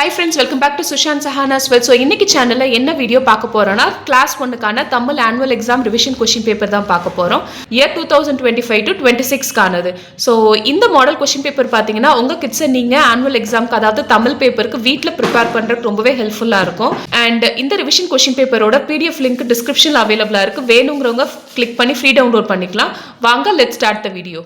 Hi friends, welcome back to Sushant Sahan as well. So இன்னைக்கு சேனல்ல என்ன video பார்க்க போறோம்னா கிளாஸ் 1க்கான Tamil annual exam revision question paper தான் பார்க்க போறோம். இயர் 2025 to 26 கானது. So இந்த மாடல் क्वेश्चन பேப்பர் பாத்தீங்கன்னா உங்க கிட்ஸ் நீங்க ஆனுவல் எக்ஸாம்க்கு அதாவது தமிழ் பேப்பருக்கு வீட்ல ப்ரிப்பேர் பண்றதுக்கு ரொம்பவே ஹெல்ப்ஃபுல்லா இருக்கும். And இந்த ரிவிஷன் क्वेश्चन பேப்பரோட PDF லிங்க் டிஸ்கிரிப்ஷன்ல அவேலபிளா இருக்கு. வேணும்ங்கறவங்க கிளிக் பண்ணி ஃப்ரீ டவுன்லோட் பண்ணிக்கலாம். வாங்க let's start the video.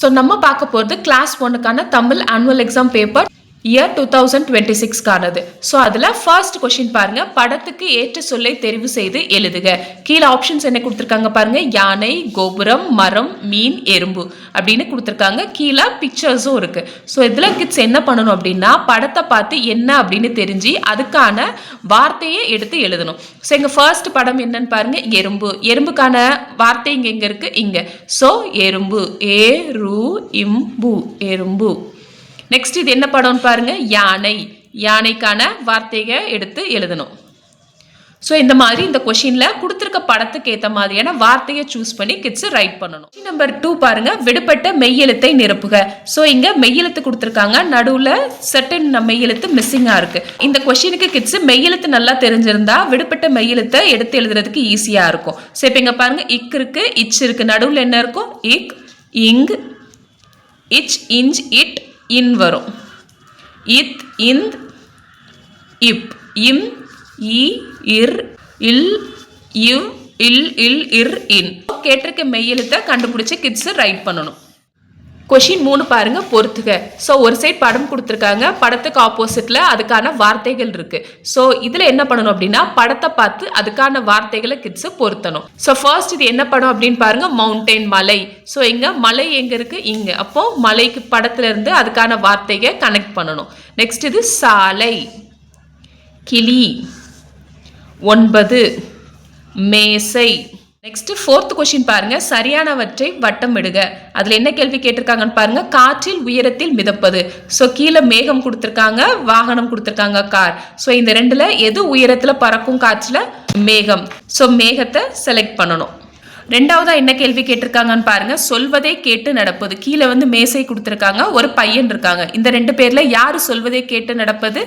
So நம்ம பார்க்க போறது கிளாஸ் 1க்கான Tamil annual exam paper year 2026 கானது. சோ அதுல ஃபர்ஸ்ட் क्वेश्चन பாருங்க, படத்துக்கு ஏற்ற சொல்லை தெரிவு செய்து எழுதுக. கீழ ஆப்ஷன்ஸ் என்ன கொடுத்திருக்காங்க பாருங்க, யானை, கோபுரம், மரம், மீன், எறும்பு அப்படினு கொடுத்திருக்காங்க. கீழ பிக்சர்ஸும் இருக்கு. சோ இதுல கிட்ஸ் என்ன பண்ணனும் அப்படினா படத்தை பார்த்து என்ன அப்படினு தெரிஞ்சி அதுக்கான வார்த்தையை எடுத்து எழுதணும். சோ இங்க ஃபர்ஸ்ட் படம் என்னன்னு பாருங்க, எறும்பு. எறும்புக்கான வார்த்தை எங்க இருக்கு, இங்க. சோ எறும்பு, ஏ ரு இம்பு, எறும்பு. நெக்ஸ்ட் இது என்ன படம்னு பாருங்க, யானை. யானைக்கான வார்த்தையை எடுத்து எழுதணும். சோ இந்த மாதிரி இந்த क्वेश्चनல கொடுத்திருக்க படத்துக்கு ஏத்த மாதிரியான வார்த்தையை சூஸ் பண்ணி கிட்ஸ் ரைட் பண்ணனும். நம்பர் 2 பாருங்க, விடுபட்ட மெய்யெழுத்தை நிரப்புக. சோ இங்க மெய்யெழுத்து கொடுத்திருக்காங்க, நடுவுல சர்டன் மெய்யெழுத்து மிஸ்ஸிங்கா இருக்கு. இந்த क्वेश्चनக்கு கிட்ஸ் மெய்யெழுத்து நல்லா தெரிஞ்சிருந்தா விடுபட்ட மெய்யெழுத்தை எடுத்து எழுதுறதுக்கு ஈஸியா இருக்கும். சோ இப்போ இங்க பாருங்க, இக் இருக்கு, இச் இருக்கு, நடுவுல என்ன இருக்கும், இக், இங், இச், இஞ்ச், இட், இன் வரும். இத், இந்த், இப், இம், இ, இர், இல், இவ், இல், இல், இர், இன். கேட்டிருக்க மெய்யெழுத்தை கண்டுபிடிச்சு கிட்ஸ் ரைட் பண்ணணும். क्वेश्चन 3 பாருங்க, பொறுத்துக. சோ ஒரு சைடு படம் கொடுத்திருக்காங்க, படத்துக்கு ஆப்போசிட்ல அதுக்கான வார்த்தைகள் இருக்கு. சோ இதுல என்ன பண்ணனும் அப்படினா படத்தை பார்த்து அதுக்கான வார்த்தைகளை கிட்ஸ் பொருத்தணும். சோ ஃபர்ஸ்ட் இது என்ன படம் அப்படினு பாருங்க, மவுண்டன், மலை. சோ இங்க மலை எங்க இருக்கு, இங்க. அப்போ மலைக்கு படத்துல இருந்து அதுக்கான வார்த்தையை கனெக்ட் பண்ணனும். நெக்ஸ்ட் இது சாலை, கிளி, 9, மேசை. நெக்ஸ்ட் ஃபோர்த் क्वेश्चन பாருங்க, சரியானவற்றை வட்டமிடுக. அதுல என்ன கேள்வி கேட்டிருக்காங்கன்னு பாருங்க, காற்றில் உயரத்தில் மிதப்பது. சோ கீழ மேகம் கொடுத்திருக்காங்க, வாகனம் கொடுத்திருக்காங்க, கார். சோ இந்த ரெண்டுல எது உயரத்துல பறக்கும் காற்றுல, மேகம். சோ மேகத்தை செலக்ட் பண்ணணும். ரெண்டாவதா என்ன கேள்வி கேட்டிருக்காங்கன்னு பாருங்க, சொல்வதை கேட்டு நடப்பது. கீழே மேசை கொடுத்திருக்காங்க, ஒரு பையன் இருக்காங்க. இந்த ரெண்டு பேர்ல யாரு சொல்வதை கேட்டு நடப்பது,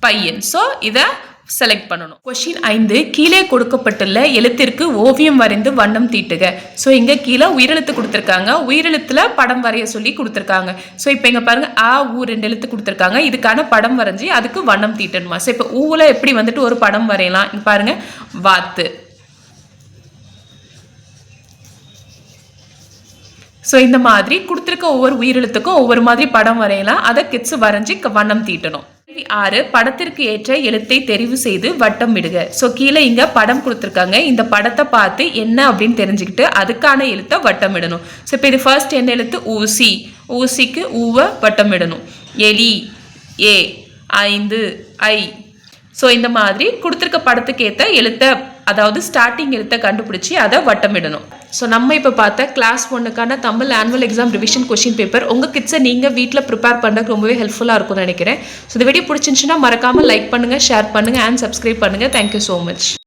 பையன். சோ இத செலக்ட் பண்ணணும். क्वेश्चन 5, கீழே கொடுக்கப்பட்டுள்ள எழுத்திற்கு ஓவியம் வரைந்து வண்ணம் தீட்டுக. சோ இங்க கீழே உயிரெழுத்து கொடுத்திருக்காங்க, உயிரெழுத்துல படம் வரைய சொல்லி கொடுத்திருக்காங்க. சோ இப்போ இங்க பாருங்க, ஆ ஊ 2 எழுத்து கொடுத்திருக்காங்க, இதுக்கான படம் வரைஞ்சி அதுக்கு வண்ணம் தீட்டணுமா. சோ இப்போ ஊல எப்படி ஒரு படம் வரையலாம், இங்க பாருங்க, வாத்து. சோ இந்த மாதிரி கொடுத்திருக்க ஒவ்வொரு உயிரெழுத்துக்கும் ஒவ்வொரு மாதிரி படம் வரையலாம், அதை கிட்ஸ் வரைஞ்சி வண்ணம் தீட்டணும். 6, படத்திற்கு ஏற்ற எழுத்தை தெரிவு செய்து வட்டம் விடுக. சோ கீழே இங்க படம் கொடுத்திருக்காங்க, இந்த படத்தை பார்த்து என்ன அப்படின்னு தெரிஞ்சுக்கிட்டு அதுக்கான எழுத்தை வட்டம் இடணும். சோ இப்போ இது ஃபர்ஸ்ட் என்ன எழுத்து, ஊசி. ஊசிக்கு ஊவ வட்டம் இடணும். எலி, ஏ, 5, ஐ. சோ இந்த மாதிரி கொடுத்திருக்க படத்துக்கு ஏற்ற எழுத்தை, அதாவது ஸ்டார்டிங் எழுத்தை கண்டுபிடிச்சி அதை வட்டமிடணும். ஸோ நம்ம இப்போ பார்த்த கிளாஸ் 1க்கான Tamil annual exam revision question paper உங்கள் கிட்ஸை நீங்கள் வீட்டில் ப்ரிப்பேர் பண்ணுறதுக்கு ரொம்பவே ஹெல்ப்ஃபுல்லாக இருக்கும்னு நினைக்கிறேன். ஸோ இந்த வீடியோ பிடிச்சிருந்துச்சுன்னா மறக்காமல் லைக் பண்ணுங்கள், ஷேர் பண்ணுங்கள் அண்ட் சப்ஸ்கிரைப் பண்ணுங்கள். Thank you so much.